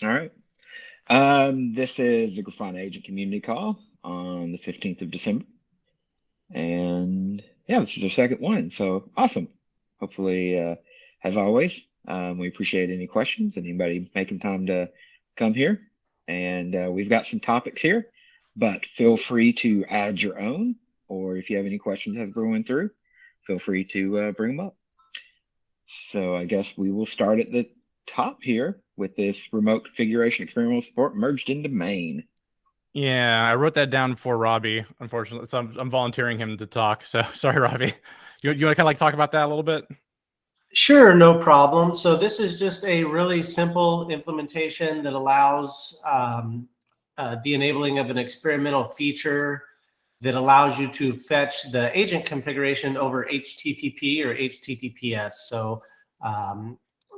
All right. This is the Grafana Agent Community Call on the 15th of December. And yeah, this is our second one. So awesome. Hopefully, as always, we appreciate any questions, anybody making time to come here. And we've got some topics here, but feel free to add your own, or if you have any questions as we're going through, feel free to bring them up. So I guess we will start at the top here with this remote configuration experimental support merged into main. Yeah, I wrote that down for Robbie, unfortunately. So I'm volunteering him to talk. So sorry, Robbie. You want to kind of like talk about that a little bit? Sure, no problem. So this is just a really simple implementation that allows the enabling of an experimental feature that allows you to fetch the agent configuration over HTTP or HTTPS. So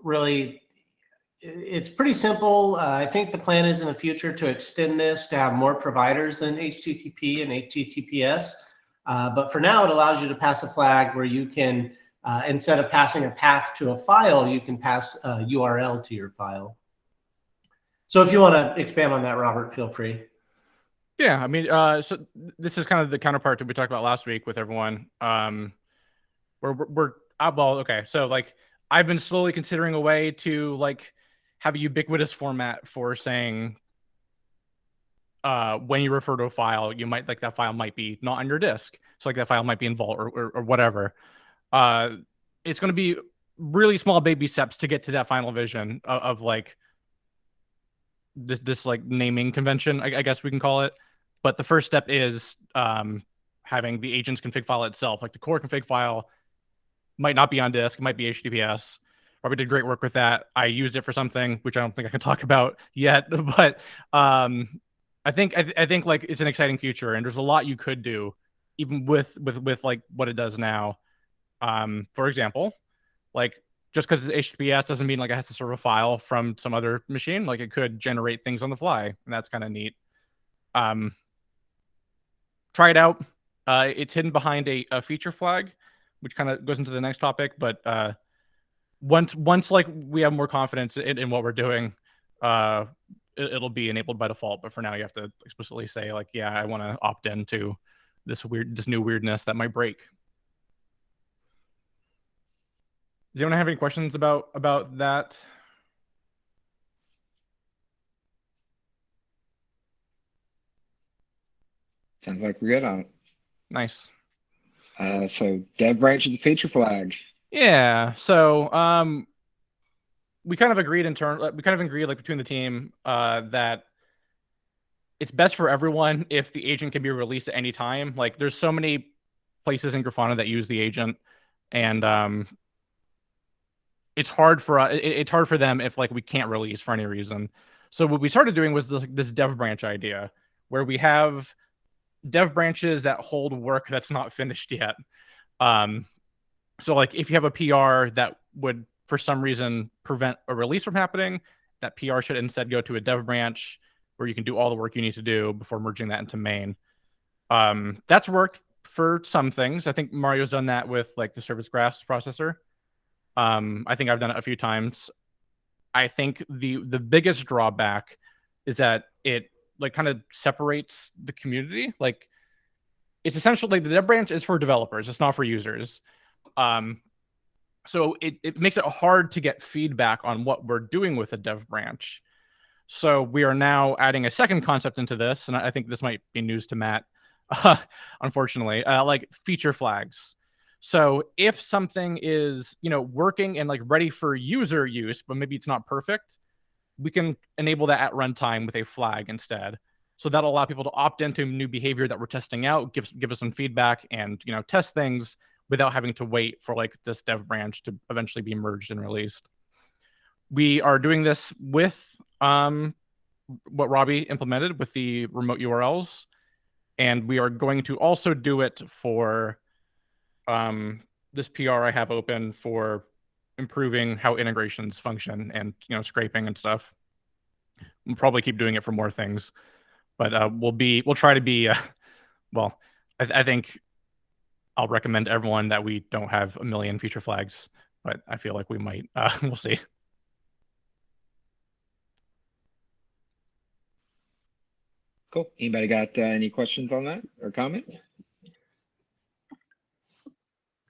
really, it's pretty simple. I think the plan is in the future to extend this to have more providers than HTTP and HTTPS. But for now, it allows you to pass a flag where you can, instead of passing a path to a file, you can pass a URL to your file. So if you want to expand on that, Robert, feel free. Yeah, I mean, so this is kind of the counterpart that we talked about last week with everyone. We're well, okay. So like, I've been slowly considering a way to like have a ubiquitous format for saying when you refer to a file, you might like that file might be not on your disk. So like that file might be in Vault or whatever. Uh, it's going to be really small baby steps to get to that final vision of like this like naming convention, I guess we can call it. But the first step is having the agent's config file itself, like the core config file might not be on disk, it might be HTTPS. Probably did great work with that. I used it for something which I don't think I can talk about yet, but I think like it's an exciting future, and there's a lot you could do even with like what it does now. For example, like just because it's HTTPS doesn't mean like it has to serve a file from some other machine. Like it could generate things on the fly, and that's kind of neat. Um, Try it out. It's hidden behind a feature flag, which kind of goes into the next topic. But once like we have more confidence in what we're doing, uh, it'll be enabled by default. But for now, you have to explicitly say like, yeah, I want to opt into this new weirdness that might break. Does anyone have any questions about that? Sounds like we're good on it. Nice. So dev branch of the feature flags. Yeah. So we kind of agreed in turn. We kind of agreed like between the team that it's best for everyone if the agent can be released at any time. Like there's so many places in Grafana that use the agent, and it's hard for them if like we can't release for any reason. So what we started doing was this dev branch idea, where we have dev branches that hold work that's not finished yet. Um, so like if you have a PR that would for some reason prevent a release from happening, that PR should instead go to a dev branch where you can do all the work you need to do before merging that into main. That's worked for some things. I think Mario's done that with like the service graphs processor. I think I've done it a few times. I think the biggest drawback is that it like kind of separates the community. Like it's essentially the dev branch is for developers. It's not for users. Um, so it makes it hard to get feedback on what we're doing with a dev branch. So we are now adding a second concept into this, and I think this might be news to Matt, unfortunately, like feature flags. So if something is working and like ready for user use, but maybe it's not perfect, we can enable that at runtime with a flag instead. So that'll allow people to opt into new behavior that we're testing out, give us some feedback, and test things without having to wait for like this dev branch to eventually be merged and released. We are doing this with what Robbie implemented with the remote URLs, and we are going to also do it for this PR I have open for improving how integrations function and scraping and stuff. We'll probably keep doing it for more things, but we'll try to be well. I think I'll recommend everyone that we don't have a million feature flags, but I feel like we might. We'll see. Cool. Anybody got any questions on that or comments?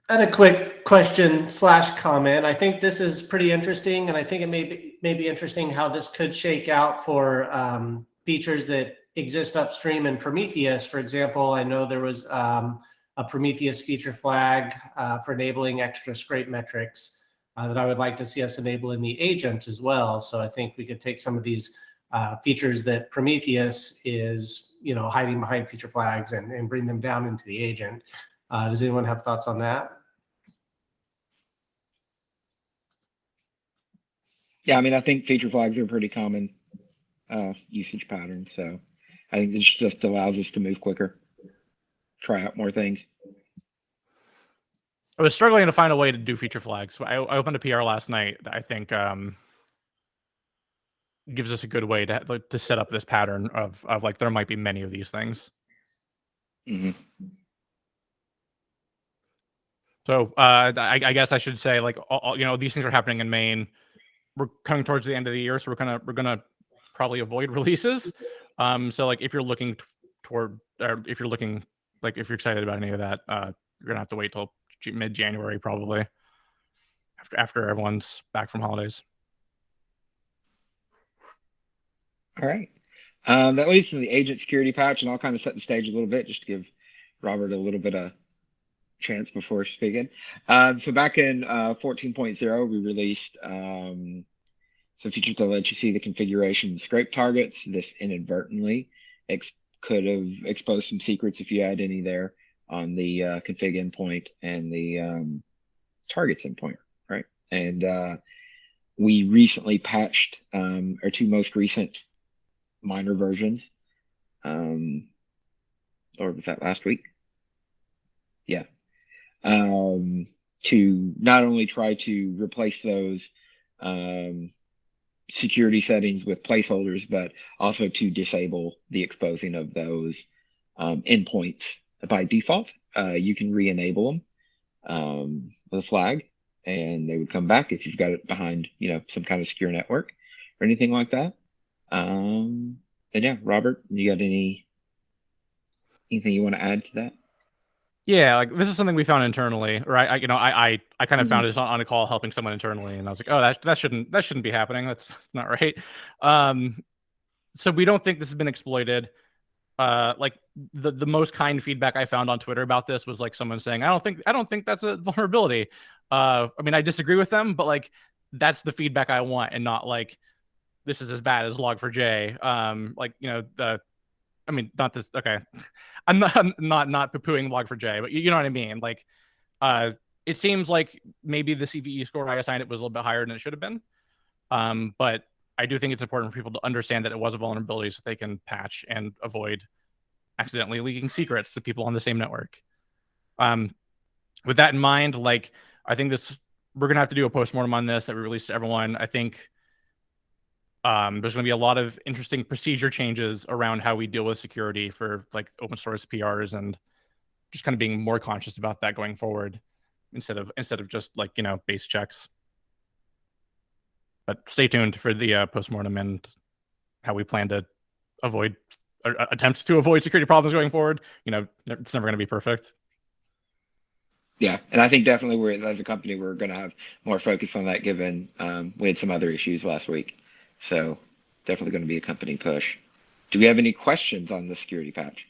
I had a quick question / comment. I think this is pretty interesting, and I think it may be interesting how this could shake out for features that exist upstream in Prometheus. For example, I know there was a Prometheus feature flag for enabling extra scrape metrics that I would like to see us enable in the agent as well. So I think we could take some of these features that Prometheus is, hiding behind feature flags and bring them down into the agent. Does anyone have thoughts on that? Yeah, I mean, I think feature flags are a pretty common usage pattern. So I think this just allows us to move quicker, try out more things. I was struggling to find a way to do feature flags. So I opened a PR last night that I think gives us a good way to set up this pattern of like there might be many of these things. Mm-hmm. So I guess I should say, like, these things are happening in Maine. We're coming towards the end of the year, so we're gonna probably avoid releases. So like if you're looking toward, or if you're excited about any of that, you're gonna have to wait till mid-January probably, after everyone's back from holidays. All right. That leads to the agent security patch, and I'll kind of set the stage a little bit just to give Robert a little bit of chance before speaking. So back in 14.0, we released some features that let you see the configuration of scrape targets. This inadvertently could have exposed some secrets if you had any there on the config endpoint and the targets endpoint, right? And we recently patched our two most recent minor versions. Or was that last week? Yeah. To not only try to replace those security settings with placeholders, but also to disable the exposing of those endpoints by default. You can re-enable them with a flag, and they would come back if you've got it behind, some kind of secure network or anything like that. And yeah, Robert, you got anything you want to add to that? Yeah, like this is something we found internally, right? I kind of found this on a call helping someone internally, and I was like, oh, that shouldn't be happening. That's not right. So we don't think this has been exploited. Like the most kind feedback I found on Twitter about this was like someone saying, I don't think that's a vulnerability. I mean, I disagree with them, but like that's the feedback I want, and not like this is as bad as Log4j. I mean, not this. Okay, I'm not poo-pooing Log4j, but you know what I mean. Like, it seems like maybe the CVE score I assigned it was a little bit higher than it should have been. But I do think it's important for people to understand that it was a vulnerability, so they can patch and avoid accidentally leaking secrets to people on the same network. With that in mind, like I think we're gonna have to do a postmortem on this that we release to everyone. I think there's going to be a lot of interesting procedure changes around how we deal with security for like open source PRs, and just kind of being more conscious about that going forward instead of just like, base checks. But stay tuned for the postmortem and how we plan to avoid or attempt to avoid security problems going forward. It's never going to be perfect. Yeah, and I think definitely as a company, we're going to have more focus on that given we had some other issues last week. So definitely going to be a company push. Do we have any questions on the security patch?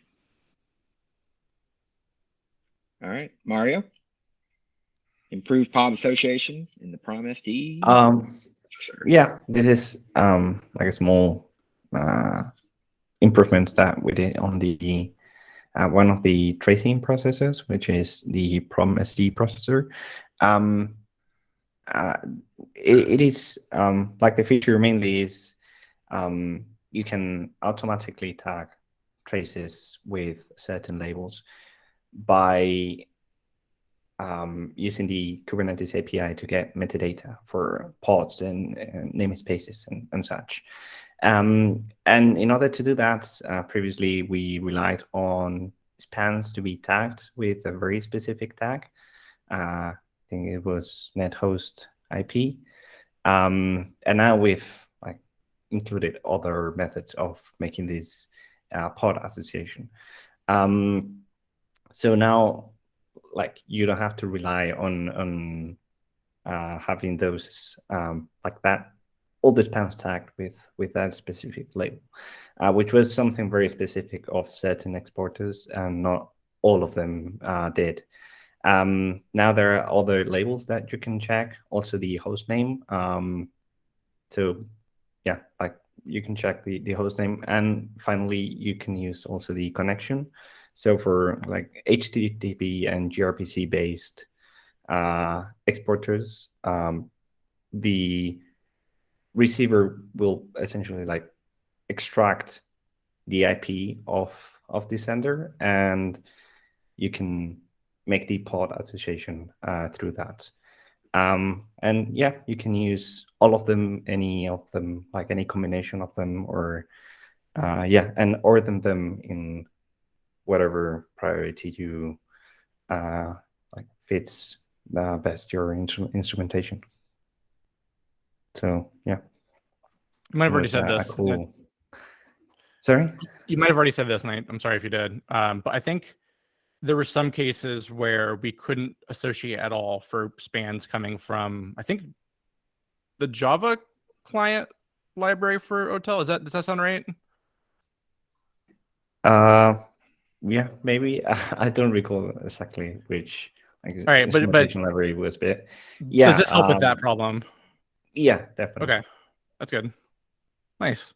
All right, Mario. Improved pod association in the Prime SD. Yeah, this is like a small improvements that we did on the one of the tracing processors, which is the Prom SD processor. It is like the feature mainly is you can automatically tag traces with certain labels by using the Kubernetes API to get metadata for pods and namespaces and such. And in order to do that, previously we relied on spans to be tagged with a very specific tag. I think it was nethost IP. And now we've included other methods of making this pod association. So now, like, you don't have to rely on having those like that, all the spans tagged with that specific label, which was something very specific of certain exporters, and not all of them did. Now there are other labels that you can check, also the host name. So yeah, like you can check the host name, and finally you can use also the connection. So for like HTTP and gRPC based exporters, the receiver will essentially like extract the IP of the sender, and you can make the pod association through that. And yeah, you can use all of them, any of them, like any combination of them, or yeah, and order them in whatever priority you like fits best your instrumentation. So yeah, You might have already was said a this. cool. Sorry? You might have already said this, and I'm sorry if you did. But I think there were some cases where we couldn't associate at all for spans coming from, I think, the Java client library for Hotel. Does that sound right? Yeah, maybe. I don't recall exactly which like All right, but instrumentation library was, but yeah. does this help with that problem? Yeah, definitely. Okay, that's good. Nice.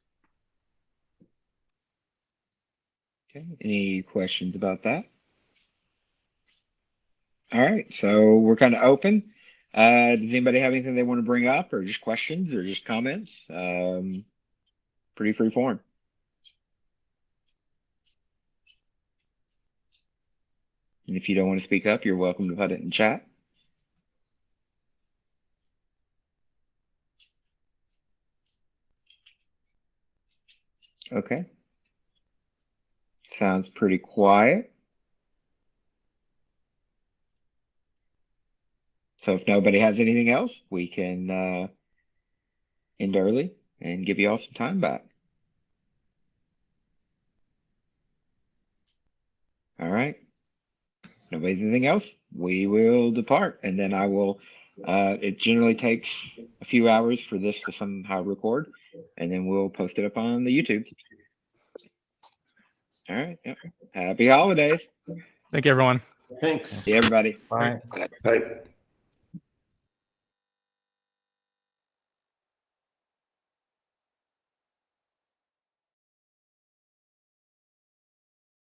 Okay. Any questions about that? All right, so we're kind of open. Does anybody have anything they want to bring up, or just questions, or just comments? Pretty free form. And if you don't want to speak up, you're welcome to put it in chat. Okay. Sounds pretty quiet. So if nobody has anything else, we can end early and give you all some time back. All right. If nobody's anything else, we will depart, and then I will. It generally takes a few hours for this to somehow record, and then we'll post it up on the YouTube. All right. Yep. Happy holidays. Thank you, everyone. Thanks. See everybody. Bye. Bye.